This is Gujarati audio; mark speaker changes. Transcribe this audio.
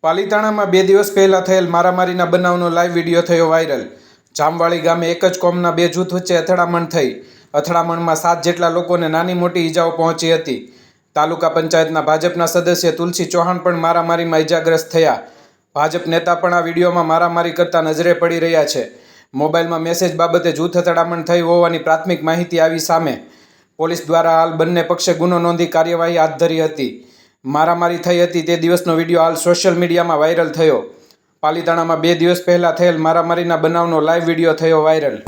Speaker 1: પાલીતાણામાં 2 દિવસ પહેલા થયેલ મારામારીના બનાવનો લાઈવ વિડીયો થયો વાયરલ। જામવાળી ગામે એક જ કોમના બે જૂથ વચ્ચે અથડામણ થઈ। અથડામણમાં 7 જેટલા લોકોને નાની મોટી ઈજાઓ પહોંચી હતી। તાલુકા પંચાયતના ભાજપના સદસ્ય તુલસી ચૌહાણ પણ મારામારીમાં ઈજાગ્રસ્ત થયા। ભાજપ નેતા પણ આ વિડીયોમાં મારામારી કરતા નજરે પડી રહ્યા છે। મોબાઈલમાં મેસેજ બાબતે જૂથ અથડામણ થઈ હોવાની પ્રાથમિક માહિતી આવી સામે। પોલીસ દ્વારા હાલ બંને પક્ષે ગુનો નોંધી કાર્યવાહી હાથ ધરી હતી। મારામારી થઈ હતી તે દિવસનો વિડીયો હાલ સોશિયલ મીડિયામાં વાયરલ થયો। પાલીતાણામાં 2 દિવસ પહેલા થયેલ મારામારીના બનાવનો લાઈવ વિડીયો થયો વાયરલ।